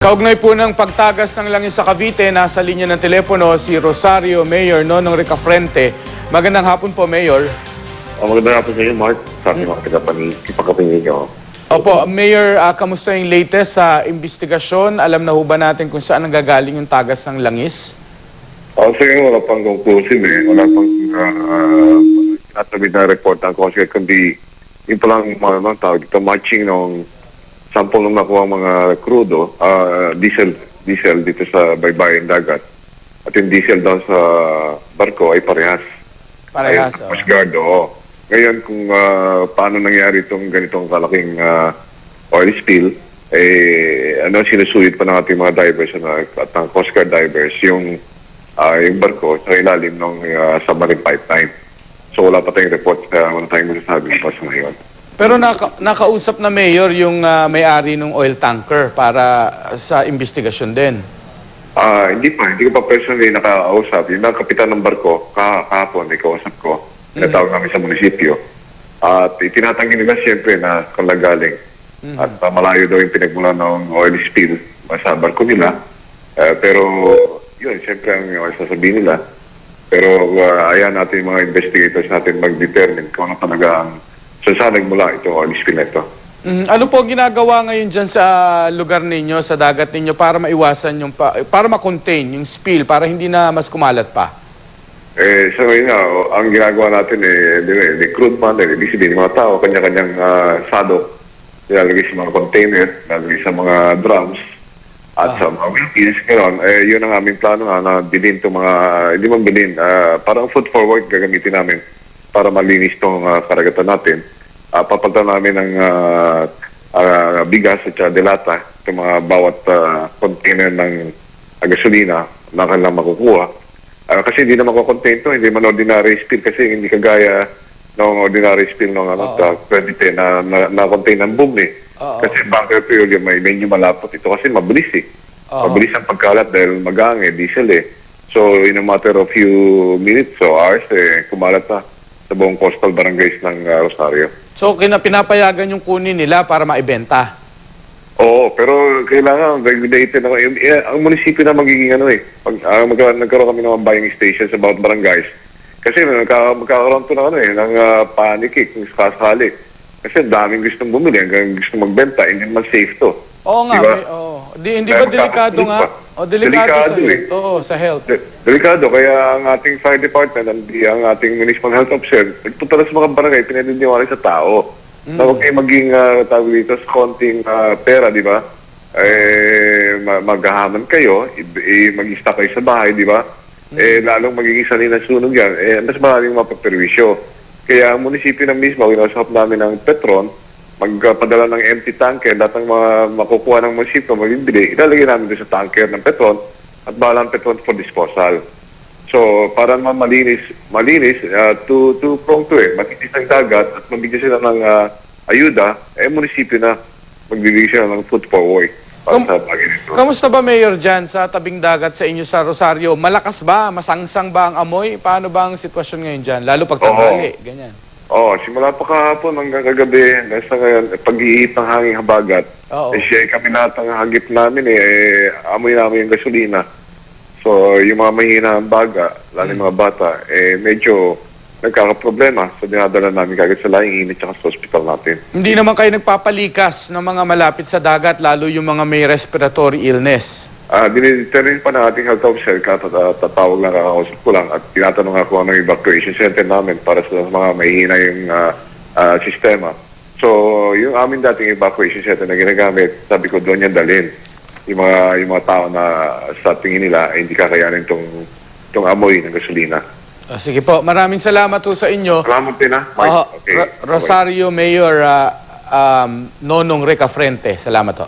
Kaugnay po ng pagtagas ng langis sa Cavite, nasa linya ng telepono si Rosario Mayor Nonong Ricafrente. Magandang hapon po, Mayor. Magandang hapon sa iyo, Mark. Sa ating mga tagapagkapanig nyo. Opo, Mayor, kamusta yung latest sa investigasyon? Alam na ho ba natin kung saan nanggagaling yung tagas ng langis? Sige, wala pang conclusive eh. Wala pang natabi na report ng Coast Guard, kundi yung palang mga tawag dito, matching ng sample ng nakuha mga crudo, diesel dito sa baybayin dagat. At yung diesel doon sa barko ay parehas. Parehas, Ayun, Coast Guard, oo. Ngayon, kung paano nangyari itong ganitong kalaking oil spill, sinusulit pa ng ating mga divers at ng Coast Guard divers yung barko sa ilalim ng submarine pipeline. So wala pa tayong report, wala tayong masasabi pa sa ngayon. Pero nakausap na, Mayor, yung may-ari ng oil tanker para sa investigasyon din. Hindi ko pa personally nakausap. Yung mga kapitan ng barko, kahapon, ikausap ko, tinatawag namin sa munisipyo. At itinatanggi nila siyempre na kung nagaling. At malayo daw yung pinagmula ng oil spill sa barko nila. Pero yun, siyempre ang sasabihin nila. Pero ayan natin yung mga investigators natin mag-determine kung ano talaga ang saan nagmula itong oil spill na ito. Ano po ginagawa ngayon dyan sa lugar ninyo, sa dagat ninyo, para maiwasan yung, para ma-contain yung spill, para hindi na mas kumalat pa? So ngayon nga, ang ginagawa natin the recruitment, ibig sabihin, mga tao, kanya-kanyang sadok, nilalagay sa mga container, nilalagay sa mga drums, at sa mga wheelkits, yun ang aming plano na bilhin itong mga, hindi man bilhin, parang food forward gagamitin namin para malinis itong karagatan natin. Papalitan namin ng bigas at delata, itong mga bawat container ng gasolina na kanilang makukuha. Kasi hindi na makukontain ito, hindi man ordinary spill kasi hindi kagaya ng ordinary spill ng 2010 na contain ng boom eh. Kasi bunker fuel yung medyo malapot ito kasi mabilis eh. Mabilis ang pagkalat dahil magang diesel eh. So in a matter of few minutes or hours, kumalat na sa buong coastal barangays ng Rosario. So pinapayagan yung kunin nila para maibenta? Oo, pero kailangan regulated na. Ang munisipyo na magiging nagkaroon kami ng buying station sa bawat barangays. Kasi magkakaroon to ng panic kung sakasali. Kasi daming gustong bumili, hanggang gustong magbenta, hindi naman safe to. Oo nga, diba? Hindi ba delikado nga? Delikado sa health. Delikado, kaya ang ating fire department, ang ating municipal health officer, nagpunta sa mga barangay, pinaniniwala sa tao. Na huwag kayo maging tawag dito sa konting pera, di ba? Maghahaman kayo, mag-stock kayo sa bahay, di ba? Lalong magiging sanay na sunog yan, mas maraming mapaperwisyo. Kaya ang munisipyo na mismo, inausap namin ng Petron, magpadala ng empty tanker, lahat ng mga makukuha ng munisipyo, magbibili, ilalagay namin doon sa tanker ng Petron at bahala ng Petron for disposal. So, para malinis, to prong to matitis ang dagat at mabigyan sila ng ayuda, munisipyo na magbibigay sila ng food forward para sa bagay nito. Kamusta ba, Mayor, dyan sa tabing dagat sa inyo sa Rosario? Malakas ba? Masangsang ba ang amoy? Paano ba ang sitwasyon ngayon dyan? Lalo pag tanghali, ganyan. Simula pa kahapon hanggang kagabi, nasa ngayon, pag-iit ng hanging habagat, siya kami lahat ang hagip namin, amoy namin yung gasolina. So, yung mga mahina ang baga, lalo yung mga bata, medyo nagkakaproblema. So, dinadala namin kagad sa laing init at sa hospital natin. Hindi naman kayo nagpapalikas ng mga malapit sa dagat, lalo yung mga may respiratory illness? Dinidetermine pa ng ating health officer, tatawag lang, kakausap ko lang, at tinatanong ako ano yung evacuation center namin para sa mga mahina yung sistema. So, yung amin dating evacuation center na ginagamit, sabi ko doon yan dalhin. Yung mga tao na sa tingin nila ay hindi kakayanin itong amoy ng gasolina. Sige po, maraming salamat po sa inyo. Salamat din Rosario Mayor Nonong Ricafrente, salamat po.